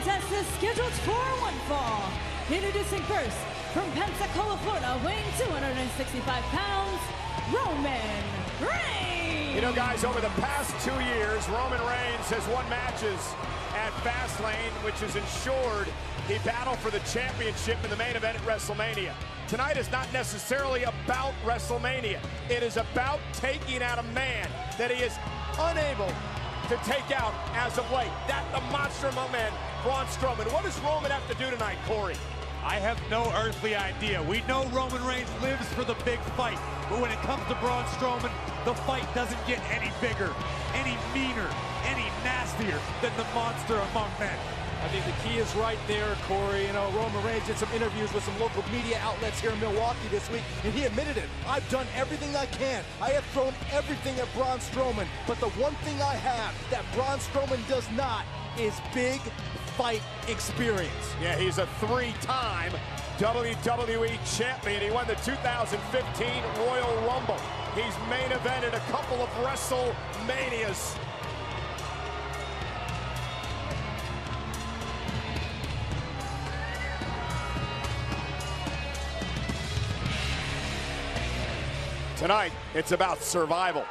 contest is scheduled for one fall. Introducing first, from Pensacola, Florida, weighing 265 pounds, Roman Reigns. You know, guys, over the past 2 years, Roman Reigns has won matches at Fastlane, which has ensured he battled for the championship in the main event at WrestleMania. Tonight is not necessarily about WrestleMania. It is about taking out a man that he is unable to take out as of late. That the monster among men, Braun Strowman. What does Roman have to do tonight, Corey? I have no earthly idea. We know Roman Reigns lives for the big fight, but when it comes to Braun Strowman, the fight doesn't get any bigger, any meaner, any nastier than the monster among men. I think the key is right there, Corey. You know, Roman Reigns did some interviews with some local media outlets here in Milwaukee this week, and he admitted it. I've done everything I can. I have thrown everything at Braun Strowman, but the one thing I have that Braun Strowman does not is big fight experience. Yeah, he's a three-time WWE champion. He won the 2015 Royal Rumble. He's main evented a couple of WrestleManias. Tonight, it's about survival.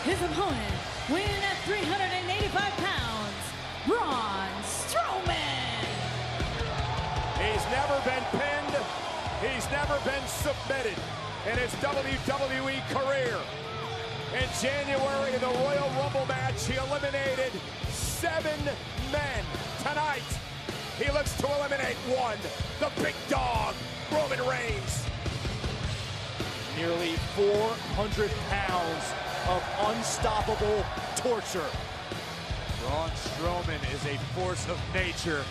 His opponent, weighing at 385 pounds, Braun Strowman. He's never been pinned. He's never been submitted in his WWE career. In January, in the Royal Rumble match, he eliminated 7 men. Tonight, he looks to eliminate one, the big dog, Roman Reigns. Nearly 400 pounds of unstoppable torture. Braun Strowman is a force of nature.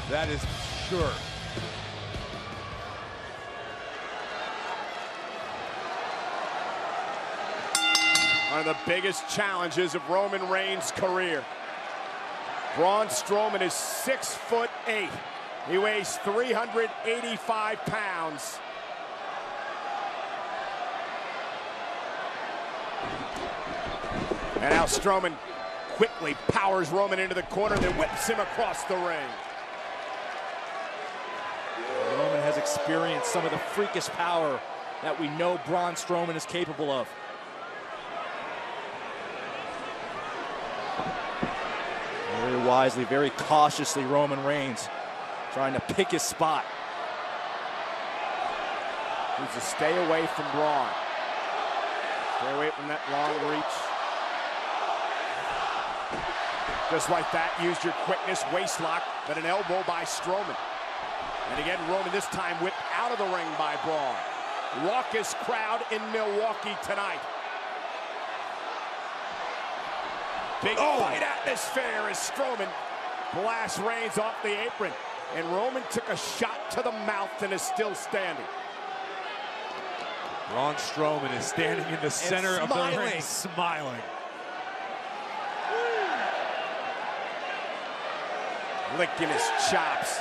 That is sure. One of the biggest challenges of Roman Reigns' career. Braun Strowman is 6'8". He weighs 385 pounds. And now Strowman quickly powers Roman into the corner, then whips him across the ring. Roman has experienced some of the freakish power that we know Braun Strowman is capable of. Very wisely, very cautiously, Roman Reigns trying to pick his spot. Needs to stay away from Braun. Stay away from that long reach. Just like that, used your quickness, waist lock, but an elbow by Strowman. And again, Roman this time whipped out of the ring by Braun. Raucous crowd in Milwaukee tonight. Big fight atmosphere as Strowman blasts Reigns off the apron. And Roman took a shot to the mouth and is still standing. Braun Strowman is standing in the center of the ring, smiling. Licking his chops.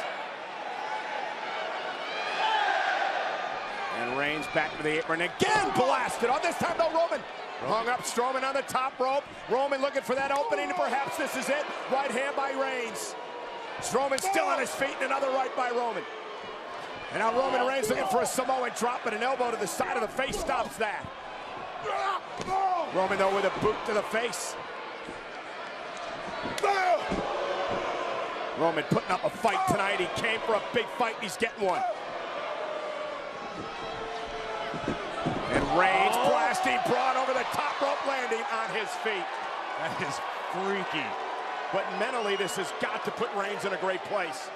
And Reigns back to the apron again, blasted on. This time though, Roman hung up Strowman on the top rope. Roman looking for that opening, and perhaps this is it. Right hand by Reigns. Strowman still on his feet, and another right by Roman. And now Roman Reigns looking for a Samoan drop, but an elbow to the side of the face stops that. Roman though with a boot to the face. Roman putting up a fight tonight. He came for a big fight, and he's getting one. And Reigns blasting Braun over the top rope, landing on his feet. That is freaky. But mentally, this has got to put Reigns in a great place.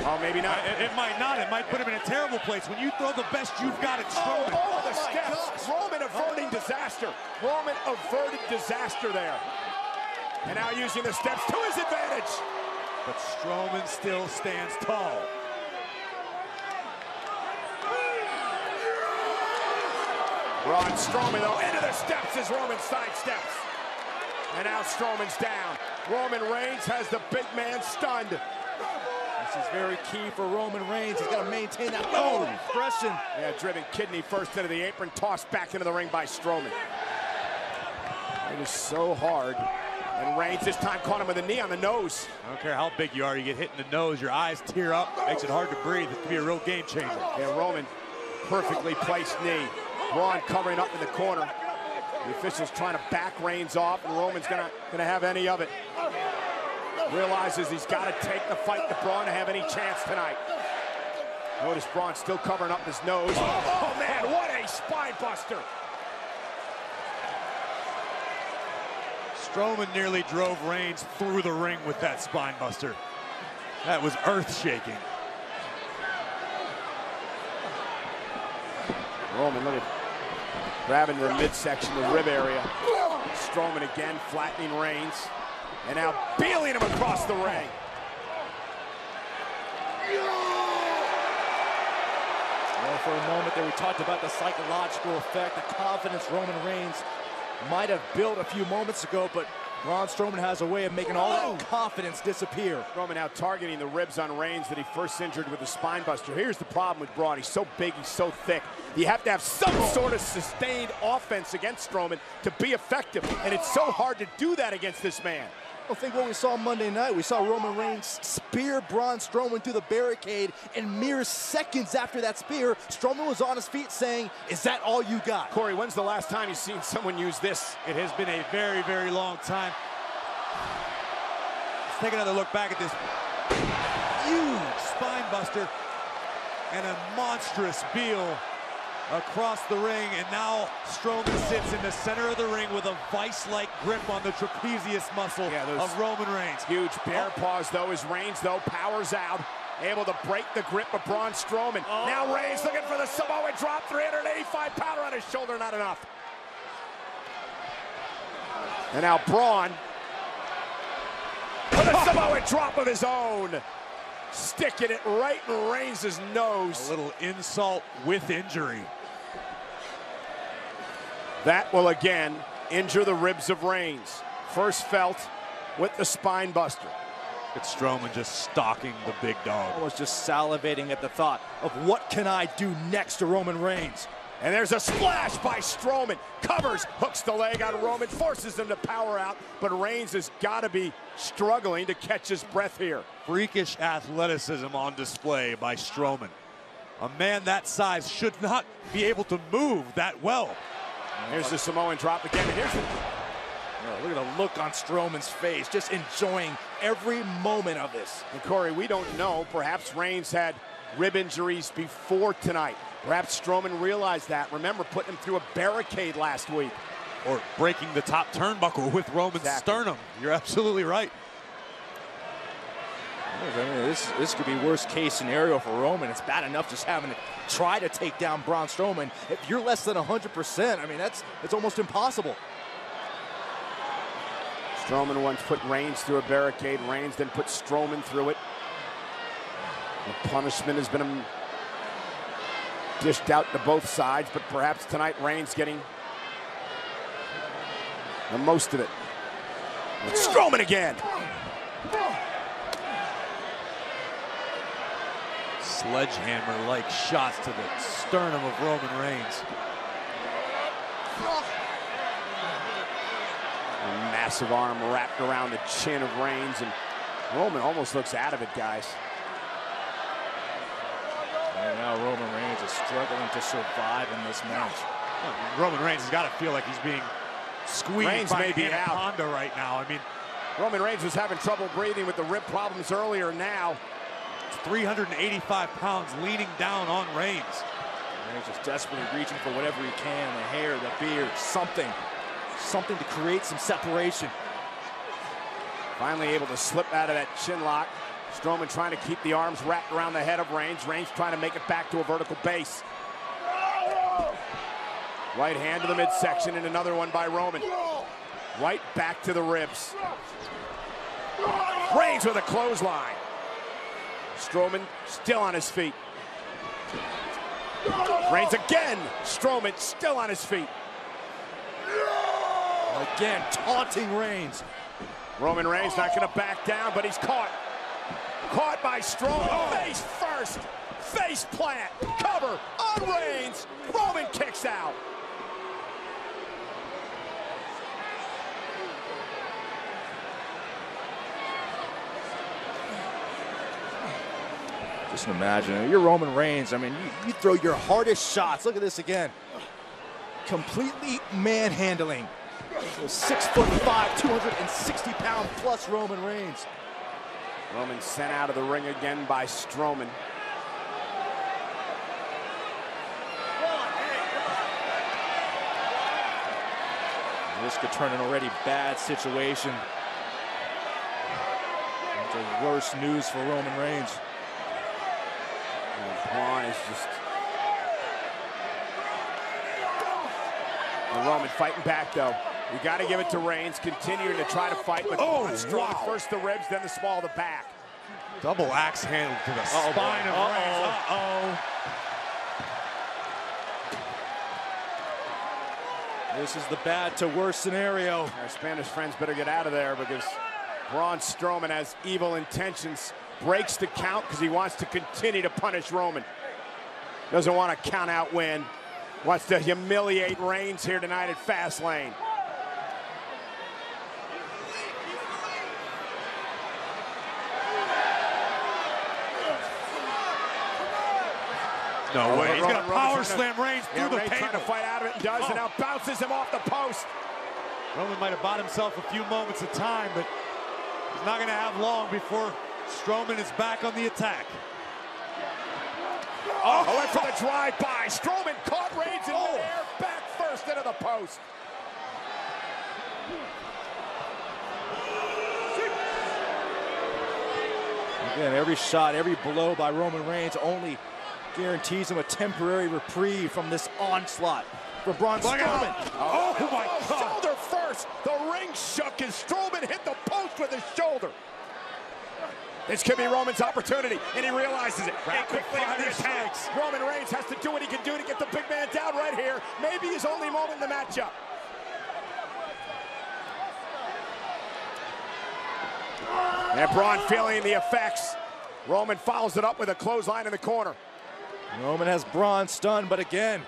Oh, maybe not. It might not. It might put him in a terrible place. When you throw the best you've got at Strowman. Oh, the steps. Roman averting disaster. Roman averted disaster there. And now using the steps to his advantage. But Strowman still stands tall. Braun Strowman, though, into the steps as Roman sidesteps. And now Strowman's down. Roman Reigns has the big man stunned. This is very key for Roman Reigns. He's got to maintain that aggression. Yeah, driven kidney first into the apron, tossed back into the ring by Strowman. It is so hard. And Reigns this time caught him with a knee on the nose. I don't care how big you are, you get hit in the nose, your eyes tear up, makes it hard to breathe. It could be a real game changer. Yeah, Roman, perfectly placed knee. Braun covering up in the corner. The official's trying to back Reigns off, and Roman's gonna have any of it. Realizes he's got to take the fight to Braun to have any chance tonight. Notice Braun still covering up his nose. Oh man, what a spine buster! Strowman nearly drove Reigns through the ring with that spine buster. That was earth-shaking. Roman, look at grabbing the midsection, the rib area. Strowman again, flattening Reigns. And now beeling him across the ring. Well, for a moment there, we talked about the psychological effect, the confidence Roman Reigns might have built a few moments ago, but Braun Strowman has a way of making all that confidence disappear. Roman now targeting the ribs on Reigns that he first injured with the spine buster. Here's the problem with Braun. He's so big, he's so thick. You have to have some sort of sustained offense against Strowman to be effective, and it's so hard to do that against this man. I think what we saw Monday night, we saw Roman Reigns spear Braun Strowman through the barricade, and mere seconds after that spear, Strowman was on his feet saying, "Is that all you got?" Corey, when's the last time you've seen someone use this? It has been a very, very long time. Let's take another look back at this huge spine buster and a monstrous Beal across the ring, and now Strowman sits in the center of the ring with a vice-like grip on the trapezius muscle of Roman Reigns. Huge bear paws, though, as Reigns, though, powers out, able to break the grip of Braun Strowman. Now Reigns looking for the Samoan drop, 385-pounder on his shoulder, not enough. And now Braun with a Samoan drop of his own, sticking it right in Reigns' nose. A little insult with injury. That will again injure the ribs of Reigns. First felt with the spine buster. It's Strowman just stalking the big dog. I was just salivating at the thought of what can I do next to Roman Reigns. And there's a splash by Strowman. Covers, hooks the leg on Roman, forces him to power out. But Reigns has got to be struggling to catch his breath here. Freakish athleticism on display by Strowman. A man that size should not be able to move that well. Here's the Samoan drop again. And here's the... Look at the look on Strowman's face, just enjoying every moment of this. And Corey, we don't know. Perhaps Reigns had rib injuries before tonight. Perhaps Strowman realized that. Remember, putting him through a barricade last week. Or breaking the top turnbuckle with Roman's sternum. You're absolutely right. I mean, this could be worst case scenario for Roman. It's bad enough just having to try to take down Braun Strowman. If you're less than 100%, I mean, it's almost impossible. Strowman once put Reigns through a barricade. Reigns then put Strowman through it. The punishment has been dished out to both sides, but perhaps tonight Reigns getting the most of it. And Strowman again. Sledgehammer-like shots to the sternum of Roman Reigns. A massive arm wrapped around the chin of Reigns, and Roman almost looks out of it, guys. And now Roman Reigns is struggling to survive in this match. Roman Reigns has got to feel like he's being squeezed by Anaconda right now. I mean, Roman Reigns was having trouble breathing with the rib problems earlier. Now, 385 pounds leaning down on Reigns. Reigns just desperately reaching for whatever he can, the hair, the beard, something to create some separation. Finally able to slip out of that chin lock. Strowman trying to keep the arms wrapped around the head of Reigns. Reigns trying to make it back to a vertical base. Right hand to the midsection and another one by Roman. Right back to the ribs. Reigns with a clothesline. Strowman still on his feet. Reigns again. Strowman still on his feet. Again, taunting Reigns. Roman Reigns not going to back down, but he's caught. Caught by Strowman. Face first. Face plant. Cover on Reigns. Roman kicks out. Just imagine, you're Roman Reigns. I mean, you throw your hardest shots. Look at this again. Completely manhandling. 6'5", 260-pound plus Roman Reigns. Roman sent out of the ring again by Strowman. This could turn an already bad situation into worse news for Roman Reigns. Braun is just... And Roman fighting back, though. You got to give it to Reigns, continuing to try to fight, but Strowman first the ribs, then the small of the back. Double axe handle to the spine of Reigns. This is the bad to worse scenario. Our Spanish friends better get out of there because Braun Strowman has evil intentions. Breaks the count because he wants to continue to punish Roman. Doesn't want a count-out win. Wants to humiliate Reigns here tonight at Fastlane. No way. He's going to power slam Reigns through the Reigns table. trying to fight out of it and does, and now bounces him off the post. Roman might have bought himself a few moments of time, but he's not going to have long before Strowman is back on the attack. Went for the drive-by. Strowman caught Reigns in midair, back first into the post. Again, every shot, every blow by Roman Reigns only guarantees him a temporary reprieve from this onslaught from Braun Strowman. Oh my God. Shoulder first. The ring shook as Strowman hit the post with his shoulder. This could be Roman's opportunity, and he realizes it. Quickly on the attack. Roman Reigns has to do what he can do to get the big man down right here. Maybe his only moment in the matchup. And Braun feeling the effects. Roman follows it up with a clothesline in the corner. Roman has Braun stunned, but again,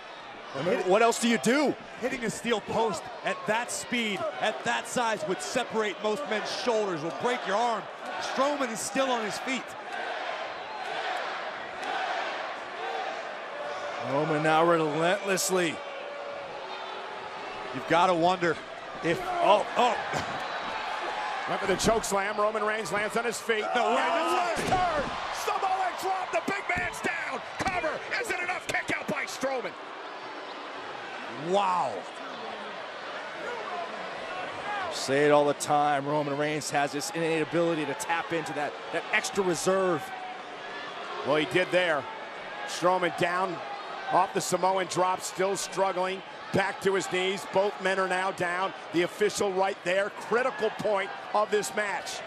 what else do you do? Hitting a steel post at that speed, at that size, would separate most men's shoulders, will break your arm. Strowman is still on his feet. Roman now relentlessly. You've got to wonder if... Went for the choke slam. Roman Reigns lands on his feet. No way. Turn. Samoa drop. The big man's down. Cover. Isn't enough. Kick out by Strowman. Wow. Say it all the time. Roman Reigns has this innate ability to tap into that extra reserve. Well, he did there. Strowman down off the Samoan drop, still struggling. Back to his knees. Both men are now down. The official right there. Critical point of this match.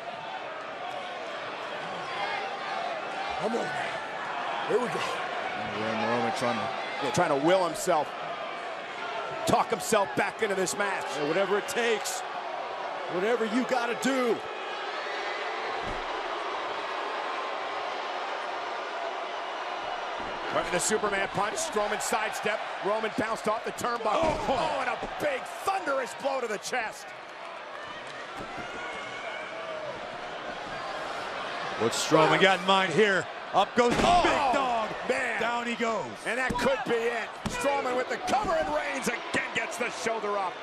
Come on. Here we go. Roman trying to will himself. Talk himself back into this match. Yeah, whatever it takes. Whatever you got to do. Right with the Superman punch, Strowman sidestep. Roman bounced off the turnbuckle. And a big thunderous blow to the chest. What's Strowman got in mind here? Up goes the big dog. Man. Down he goes. And that could be it. Strowman with the cover, and Reigns again gets the shoulder up.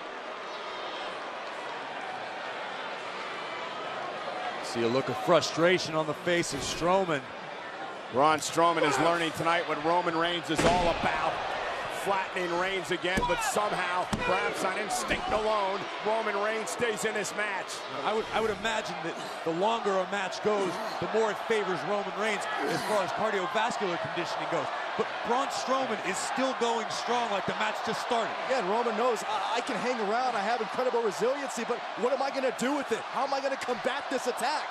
See a look of frustration on the face of Strowman. Braun Strowman is learning tonight what Roman Reigns is all about. flattening Reigns again, but somehow, perhaps on instinct alone, Roman Reigns stays in this match. I would imagine that the longer a match goes, the more it favors Roman Reigns as far as cardiovascular conditioning goes. But Braun Strowman is still going strong like the match just started. Yeah, and Roman knows I can hang around. I have incredible resiliency, but what am I going to do with it? How am I going to combat this attack?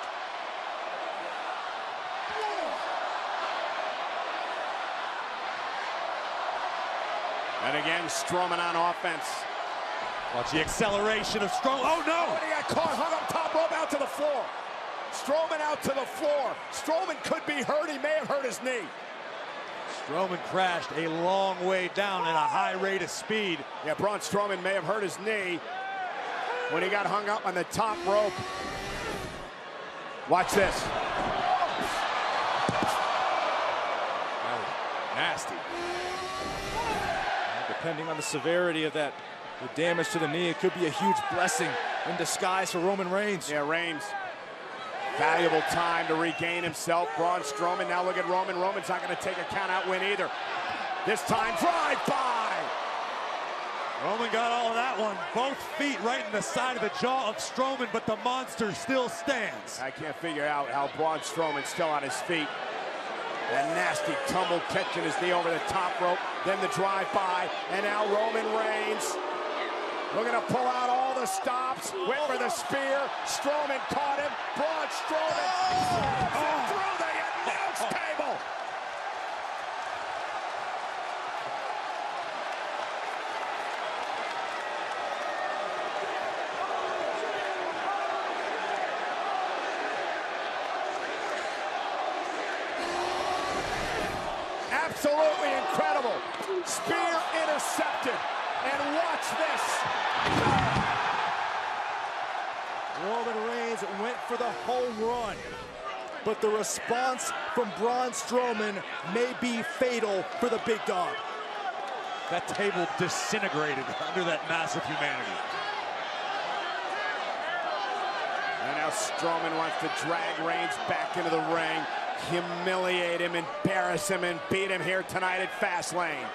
And again, Strowman on offense. Watch the acceleration of Strowman. Oh, no! Oh, he got caught, hung up top rope, out to the floor. Strowman out to the floor. Strowman could be hurt. He may have hurt his knee. Strowman crashed a long way down at a high rate of speed. Yeah, Braun Strowman may have hurt his knee when he got hung up on the top rope. Watch this. That was nasty. Depending on the severity of that, the damage to the knee, it could be a huge blessing in disguise for Roman Reigns. Yeah, Reigns. Valuable time to regain himself. Braun Strowman, now look at Roman. Roman's not going to take a count-out win either. This time, drive-by! Roman got all of that one. Both feet right in the side of the jaw of Strowman, but the monster still stands. I can't figure out how Braun Strowman's still on his feet. That nasty tumble catching his knee over the top rope, then the drive-by, and now Roman Reigns looking to pull out all the stops, went for the spear, Strowman caught him, Braun Strowman through the announce table. Absolutely incredible. Spear intercepted. And watch this. Roman Reigns went for the home run, but the response from Braun Strowman may be fatal for the big dog. That table disintegrated under that massive humanity. And now Strowman wants to drag Reigns back into the ring, humiliate him, embarrass him, and beat him here tonight at Fastlane.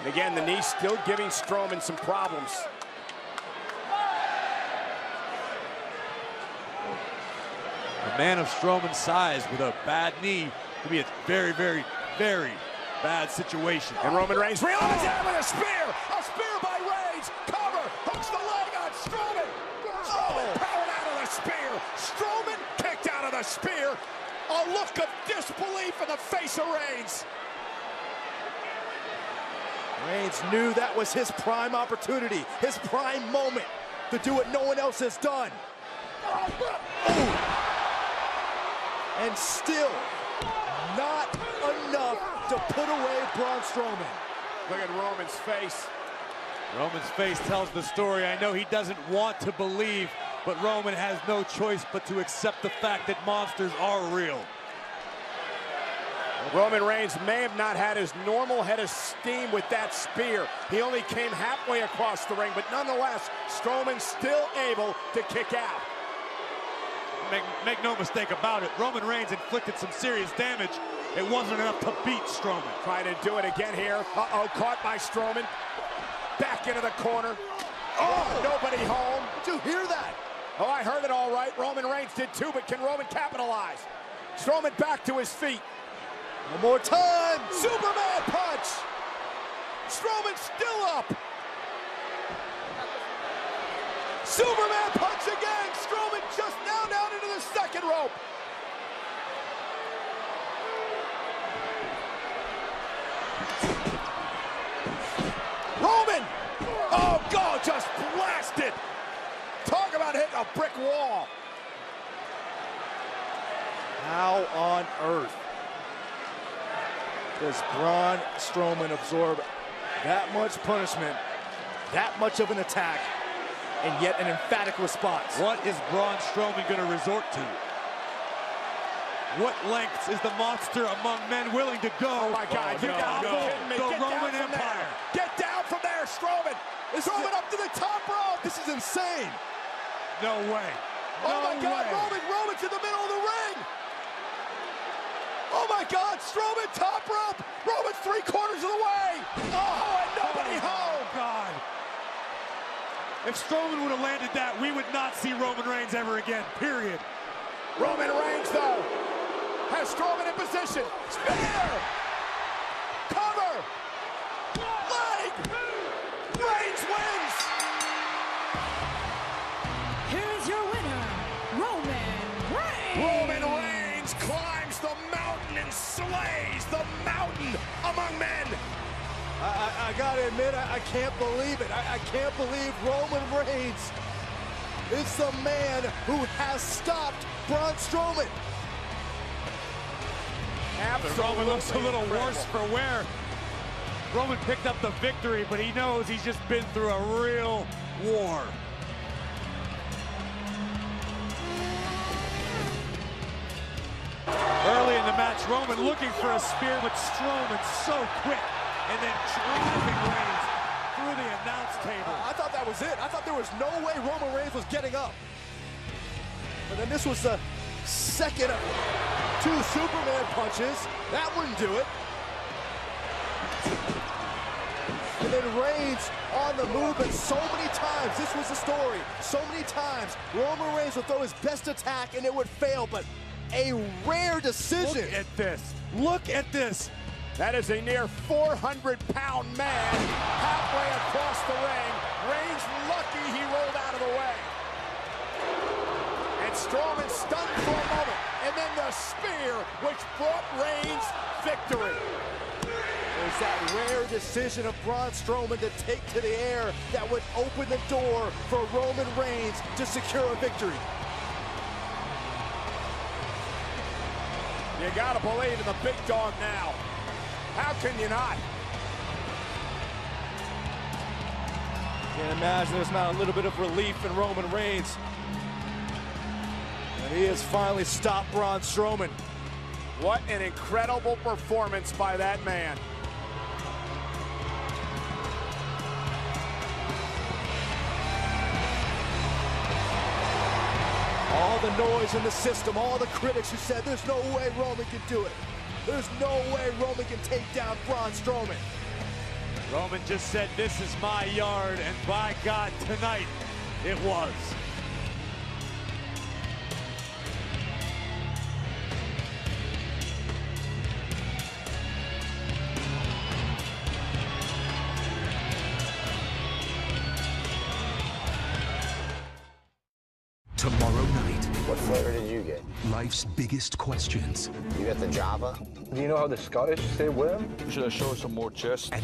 And again, the knee still giving Strowman some problems. A man of Strowman's size with a bad knee could be a very, very, very bad situation. And Roman Reigns realizes that with a spear! A spear by Reigns! Cover! Hooks the leg on Strowman! Strowman powered out of the spear! Strowman kicked out of the spear! A look of disbelief in the face of Reigns! Reigns knew that was his prime opportunity, his prime moment to do what no one else has done. And still not enough to put away Braun Strowman. Look at Roman's face. Roman's face tells the story. I know he doesn't want to believe, but Roman has no choice but to accept the fact that monsters are real. Roman Reigns may have not had his normal head of steam with that spear. He only came halfway across the ring, but nonetheless, Strowman's still able to kick out. Make no mistake about it, Roman Reigns inflicted some serious damage. It wasn't enough to beat Strowman. Trying to do it again here. Uh-oh, caught by Strowman. Back into the corner. Oh, nobody home. Did you hear that? Oh, I heard it all right. Roman Reigns did too, but can Roman capitalize? Strowman back to his feet. One more time. Superman punch. Strowman still up. Superman punch again. Strowman just now down into the second rope. Roman. Oh, God, just blasted. Talk about hitting a brick wall. How on earth does Braun Strowman absorb that much punishment, that much of an attack, and yet an emphatic response? What is Braun Strowman going to resort to? What lengths is the monster among men willing to go? Oh my God, you gotta be kidding me. The Get Roman down from Empire. there. Get down from there, Strowman. Strowman up to the top rope. This is insane. No way. Oh my God, way. Roman's in the middle of the ring. Oh my God, Strowman top rope. Roman's 3/4 of the way. Oh, and nobody home. God. If Strowman would have landed that, we would not see Roman Reigns ever again, period. Roman Reigns, though, has Strowman in position. Spear! Cover! Leg! Reigns wins! Here's your winner, Roman Reigns. Roman Reigns climbs the mountain and slays the mountain among men. I gotta admit, I can't believe it. I can't believe Roman Reigns is the man who has stopped Braun Strowman. Absolutely. Roman looks a little incredible. worse for wear. Roman picked up the victory, but he knows he's just been through a real war. Early in the match, Roman looking for a spear, but Strowman so quick, and then driving Reigns through the announce table. I thought that was it. I thought there was no way Roman Reigns was getting up. But then this was the second of 2 Superman punches. That wouldn't do it. And then Reigns on the move, and so many times, this was the story, so many times Roman Reigns would throw his best attack and it would fail, but a rare decision. Look at this. Look at this. That is a near 400-pound man halfway across the ring. Reigns lucky he rolled out of the way. And Strowman stunned for a moment. And then the spear, which brought Reigns victory. There's that rare decision of Braun Strowman to take to the air that would open the door for Roman Reigns to secure a victory. You gotta believe in the big dog now. How can you not? Can't imagine there's not a little bit of relief in Roman Reigns. And he has finally stopped Braun Strowman. What an incredible performance by that man. All the noise in the system, all the critics who said there's no way Roman can do it. There's no way Roman can take down Braun Strowman. Roman just said, this is my yard, and by God, tonight, it was. Tomorrow night, What flavor did you get? life's biggest questions You got the Java? Do you know how the Scottish say whim? Should I show some more chest? and